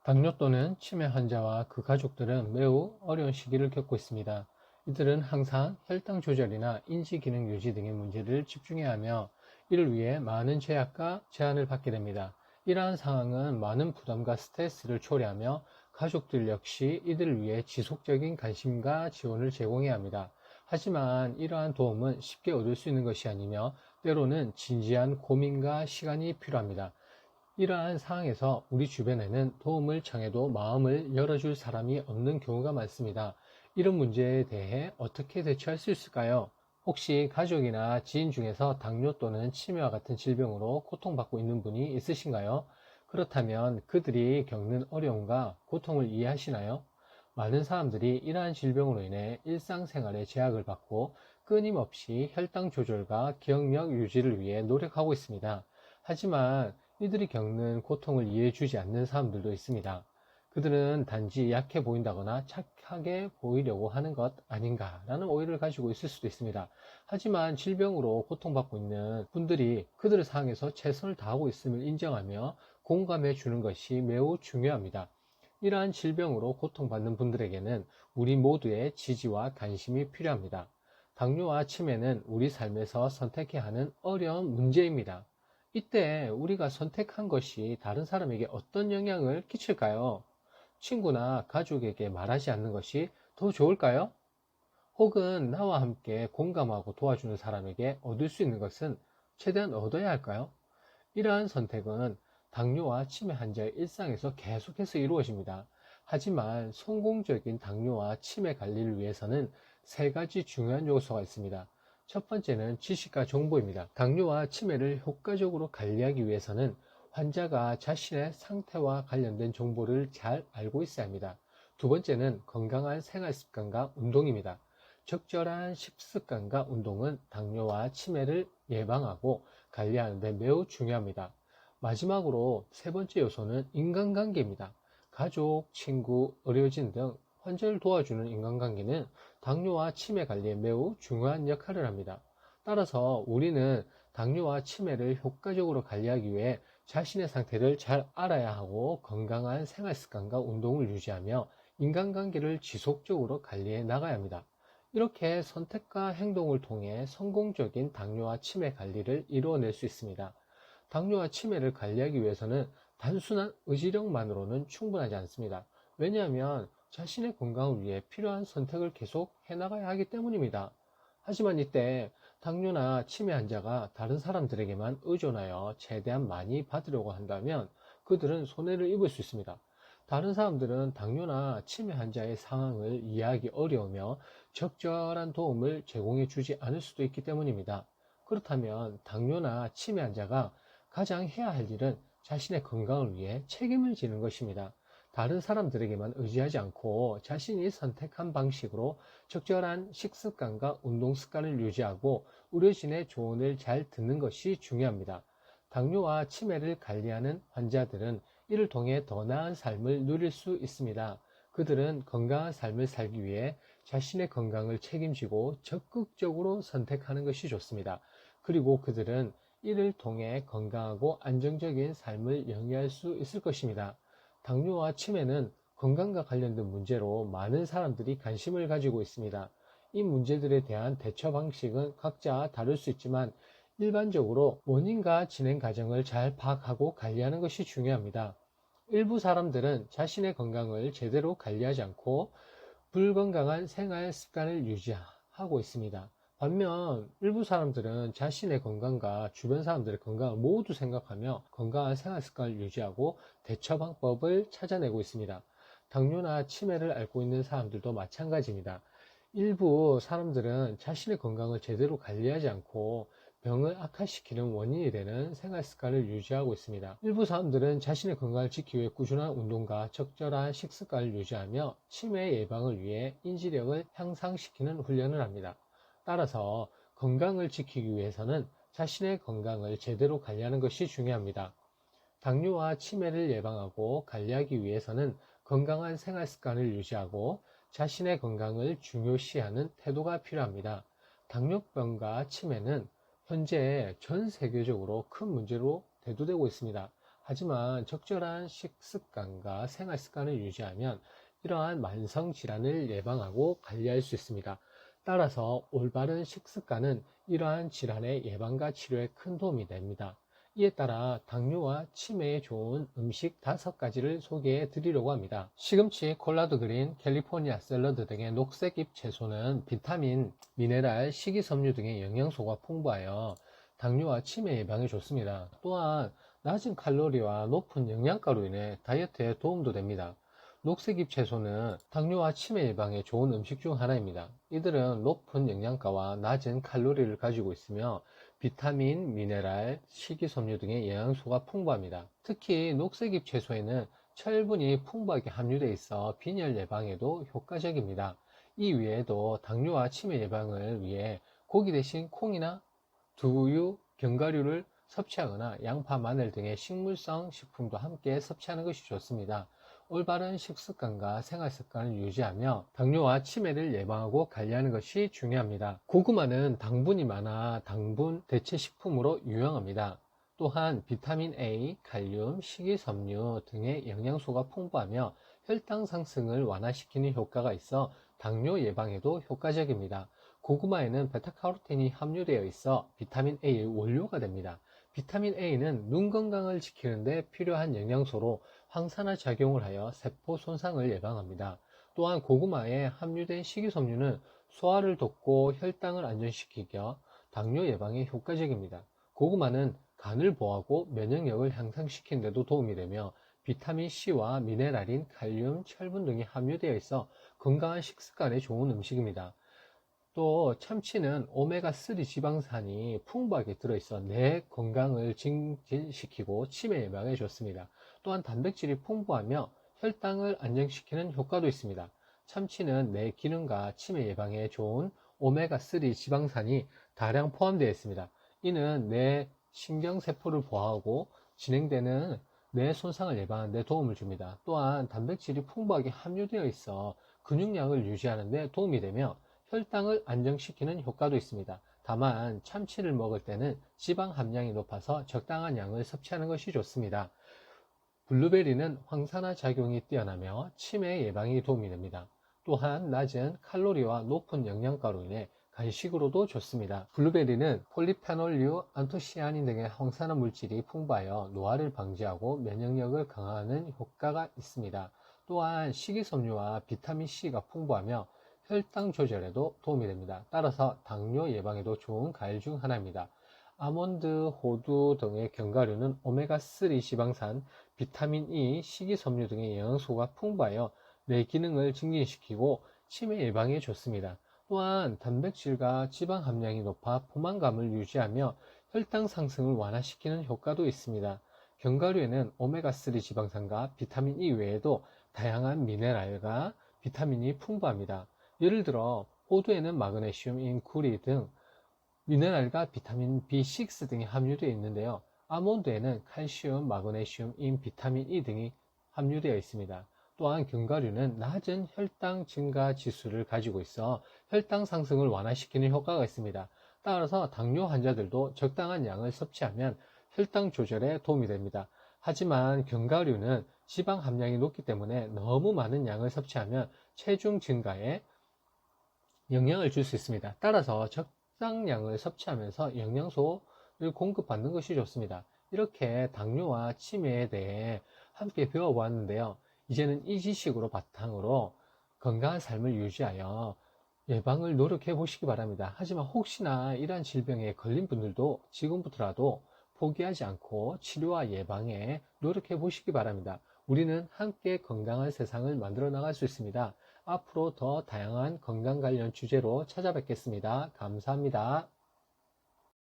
당뇨 또는 치매 환자와 그 가족들은 매우 어려운 시기를 겪고 있습니다. 이들은 항상 혈당 조절이나 인지 기능 유지 등의 문제를 집중해야 하며 이를 위해 많은 제약과 제한을 받게 됩니다. 이러한 상황은 많은 부담과 스트레스를 초래하며 가족들 역시 이들을 위해 지속적인 관심과 지원을 제공해야 합니다. 하지만 이러한 도움은 쉽게 얻을 수 있는 것이 아니며 때로는 진지한 고민과 시간이 필요합니다. 이러한 상황에서 우리 주변에는 도움을 청해도 마음을 열어줄 사람이 없는 경우가 많습니다. 이런 문제에 대해 어떻게 대처할 수 있을까요? 혹시 가족이나 지인 중에서 당뇨 또는 치매와 같은 질병으로 고통받고 있는 분이 있으신가요? 그렇다면 그들이 겪는 어려움과 고통을 이해하시나요? 많은 사람들이 이러한 질병으로 인해 일상생활에 제약을 받고 끊임없이 혈당 조절과 기억력 유지를 위해 노력하고 있습니다. 하지만 이들이 겪는 고통을 이해해주지 않는 사람들도 있습니다. 그들은 단지 약해 보인다거나 착하게 보이려고 하는 것 아닌가라는 오해를 가지고 있을 수도 있습니다. 하지만 질병으로 고통받고 있는 분들이 그들의 상황에서 최선을 다하고 있음을 인정하며 공감해 주는 것이 매우 중요합니다. 이러한 질병으로 고통받는 분들에게는 우리 모두의 지지와 관심이 필요합니다. 당뇨와 치매는 우리 삶에서 선택해야 하는 어려운 문제입니다. 이때 우리가 선택한 것이 다른 사람에게 어떤 영향을 끼칠까요? 친구나 가족에게 말하지 않는 것이 더 좋을까요? 혹은 나와 함께 공감하고 도와주는 사람에게 얻을 수 있는 것은 최대한 얻어야 할까요? 이러한 선택은 당뇨와 치매 환자의 일상에서 계속해서 이루어집니다. 하지만 성공적인 당뇨와 치매 관리를 위해서는 세 가지 중요한 요소가 있습니다. 첫 번째는 지식과 정보입니다. 당뇨와 치매를 효과적으로 관리하기 위해서는 환자가 자신의 상태와 관련된 정보를 잘 알고 있어야 합니다. 두 번째는 건강한 생활 습관과 운동입니다. 적절한 식습관과 운동은 당뇨와 치매를 예방하고 관리하는 데 매우 중요합니다. 마지막으로 세 번째 요소는 인간관계입니다. 가족, 친구, 의료진 등 환자를 도와주는 인간관계는 당뇨와 치매 관리에 매우 중요한 역할을 합니다. 따라서 우리는 당뇨와 치매를 효과적으로 관리하기 위해 자신의 상태를 잘 알아야 하고 건강한 생활 습관과 운동을 유지하며 인간관계를 지속적으로 관리해 나가야 합니다. 이렇게 선택과 행동을 통해 성공적인 당뇨와 치매 관리를 이루어낼 수 있습니다. 당뇨와 치매를 관리하기 위해서는 단순한 의지력만으로는 충분하지 않습니다. 왜냐하면 자신의 건강을 위해 필요한 선택을 계속 해나가야 하기 때문입니다. 하지만 이때 당뇨나 치매 환자가 다른 사람들에게만 의존하여 최대한 많이 받으려고 한다면 그들은 손해를 입을 수 있습니다. 다른 사람들은 당뇨나 치매 환자의 상황을 이해하기 어려우며 적절한 도움을 제공해 주지 않을 수도 있기 때문입니다. 그렇다면 당뇨나 치매 환자가 가장 해야 할 일은 자신의 건강을 위해 책임을 지는 것입니다. 다른 사람들에게만 의지하지 않고 자신이 선택한 방식으로 적절한 식습관과 운동 습관을 유지하고 의료진의 조언을 잘 듣는 것이 중요합니다. 당뇨와 치매를 관리하는 환자들은 이를 통해 더 나은 삶을 누릴 수 있습니다. 그들은 건강한 삶을 살기 위해 자신의 건강을 책임지고 적극적으로 선택하는 것이 좋습니다. 그리고 그들은 이를 통해 건강하고 안정적인 삶을 영위할 수 있을 것입니다. 당뇨와 치매는 건강과 관련된 문제로 많은 사람들이 관심을 가지고 있습니다. 이 문제들에 대한 대처 방식은 각자 다를 수 있지만 일반적으로 원인과 진행 과정을 잘 파악하고 관리하는 것이 중요합니다. 일부 사람들은 자신의 건강을 제대로 관리하지 않고 불건강한 생활 습관을 유지하고 있습니다. 반면 일부 사람들은 자신의 건강과 주변 사람들의 건강을 모두 생각하며 건강한 생활 습관을 유지하고 대처 방법을 찾아내고 있습니다. 당뇨나 치매를 앓고 있는 사람들도 마찬가지입니다. 일부 사람들은 자신의 건강을 제대로 관리하지 않고 병을 악화시키는 원인이 되는 생활 습관을 유지하고 있습니다. 일부 사람들은 자신의 건강을 지키기 위해 꾸준한 운동과 적절한 식습관을 유지하며 치매 예방을 위해 인지력을 향상시키는 훈련을 합니다. 따라서 건강을 지키기 위해서는 자신의 건강을 제대로 관리하는 것이 중요합니다. 당뇨와 치매를 예방하고 관리하기 위해서는 건강한 생활 습관을 유지하고 자신의 건강을 중요시하는 태도가 필요합니다. 당뇨병과 치매는 현재 전 세계적으로 큰 문제로 대두되고 있습니다. 하지만 적절한 식습관과 생활습관을 유지하면 이러한 만성질환을 예방하고 관리할 수 있습니다. 따라서 올바른 식습관은 이러한 질환의 예방과 치료에 큰 도움이 됩니다. 이에 따라 당뇨와 치매에 좋은 음식 5가지를 소개해 드리려고 합니다. 시금치, 콜라드 그린, 캘리포니아 샐러드 등의 녹색잎 채소는 비타민, 미네랄, 식이섬유 등의 영양소가 풍부하여 당뇨와 치매 예방에 좋습니다. 또한 낮은 칼로리와 높은 영양가로 인해 다이어트에 도움도 됩니다. 녹색잎 채소는 당뇨와 치매 예방에 좋은 음식 중 하나입니다. 이들은 높은 영양가와 낮은 칼로리를 가지고 있으며 비타민, 미네랄, 식이섬유 등의 영양소가 풍부합니다. 특히 녹색잎 채소에는 철분이 풍부하게 함유되어 있어 빈혈 예방에도 효과적입니다. 이 외에도 당뇨와 치매 예방을 위해 고기 대신 콩이나 두유, 견과류를 섭취하거나 양파, 마늘 등의 식물성 식품도 함께 섭취하는 것이 좋습니다. 올바른 식습관과 생활습관을 유지하며 당뇨와 치매를 예방하고 관리하는 것이 중요합니다. 고구마는 당분이 많아 당분 대체 식품으로 유용합니다. 또한 비타민 A, 칼륨, 식이섬유 등의 영양소가 풍부하며 혈당 상승을 완화시키는 효과가 있어 당뇨 예방에도 효과적입니다. 고구마에는 베타카로틴이 함유되어 있어 비타민 A의 원료가 됩니다. 비타민 A는 눈 건강을 지키는 데 필요한 영양소로 항산화 작용을 하여 세포 손상을 예방합니다. 또한 고구마에 함유된 식이섬유는 소화를 돕고 혈당을 안정시키며 당뇨 예방에 효과적입니다. 고구마는 간을 보호하고 면역력을 향상시키는 데도 도움이 되며 비타민 C와 미네랄인 칼륨, 철분 등이 함유되어 있어 건강한 식습관에 좋은 음식입니다. 또 참치는 오메가3 지방산이 풍부하게 들어있어 뇌 건강을 증진시키고 치매 예방에 좋습니다. 또한 단백질이 풍부하며 혈당을 안정시키는 효과도 있습니다. 참치는 뇌 기능과 치매 예방에 좋은 오메가3 지방산이 다량 포함되어 있습니다. 이는 뇌 신경세포를 보호하고 진행되는 뇌 손상을 예방하는 데 도움을 줍니다. 또한 단백질이 풍부하게 함유되어 있어 근육량을 유지하는 데 도움이 되며 혈당을 안정시키는 효과도 있습니다. 다만 참치를 먹을 때는 지방 함량이 높아서 적당한 양을 섭취하는 것이 좋습니다. 블루베리는 황산화 작용이 뛰어나며 치매 예방에 도움이 됩니다. 또한 낮은 칼로리와 높은 영양가로 인해 간식으로도 좋습니다. 블루베리는 폴리페놀류, 안토시아닌 등의 황산화 물질이 풍부하여 노화를 방지하고 면역력을 강화하는 효과가 있습니다. 또한 식이섬유와 비타민C가 풍부하며 혈당 조절에도 도움이 됩니다. 따라서 당뇨 예방에도 좋은 과일 중 하나입니다. 아몬드, 호두 등의 견과류는 오메가3 지방산, 비타민 E, 식이섬유 등의 영양소가 풍부하여 뇌 기능을 증진시키고 치매 예방에 좋습니다. 또한 단백질과 지방 함량이 높아 포만감을 유지하며 혈당 상승을 완화시키는 효과도 있습니다. 견과류에는 오메가3 지방산과 비타민 E 외에도 다양한 미네랄과 비타민이 풍부합니다. 예를 들어 호두에는 마그네슘, 인, 구리 등 미네랄과 비타민 B6 등이 함유되어 있는데요. 아몬드에는 칼슘, 마그네슘, 인, 비타민 E 등이 함유되어 있습니다. 또한 견과류는 낮은 혈당 증가 지수를 가지고 있어 혈당 상승을 완화시키는 효과가 있습니다. 따라서 당뇨 환자들도 적당한 양을 섭취하면 혈당 조절에 도움이 됩니다. 하지만 견과류는 지방 함량이 높기 때문에 너무 많은 양을 섭취하면 체중 증가에 영향을 줄 수 있습니다. 따라서 적당량을 섭취하면서 영양소를 공급받는 것이 좋습니다. 이렇게 당뇨와 치매에 대해 함께 배워보았는데요. 이제는 이 지식으로 바탕으로 건강한 삶을 유지하여 예방을 노력해 보시기 바랍니다. 하지만 혹시나 이러한 질병에 걸린 분들도 지금부터라도 포기하지 않고 치료와 예방에 노력해 보시기 바랍니다. 우리는 함께 건강한 세상을 만들어 나갈 수 있습니다. 앞으로 더 다양한 건강 관련 주제로 찾아뵙겠습니다. 감사합니다.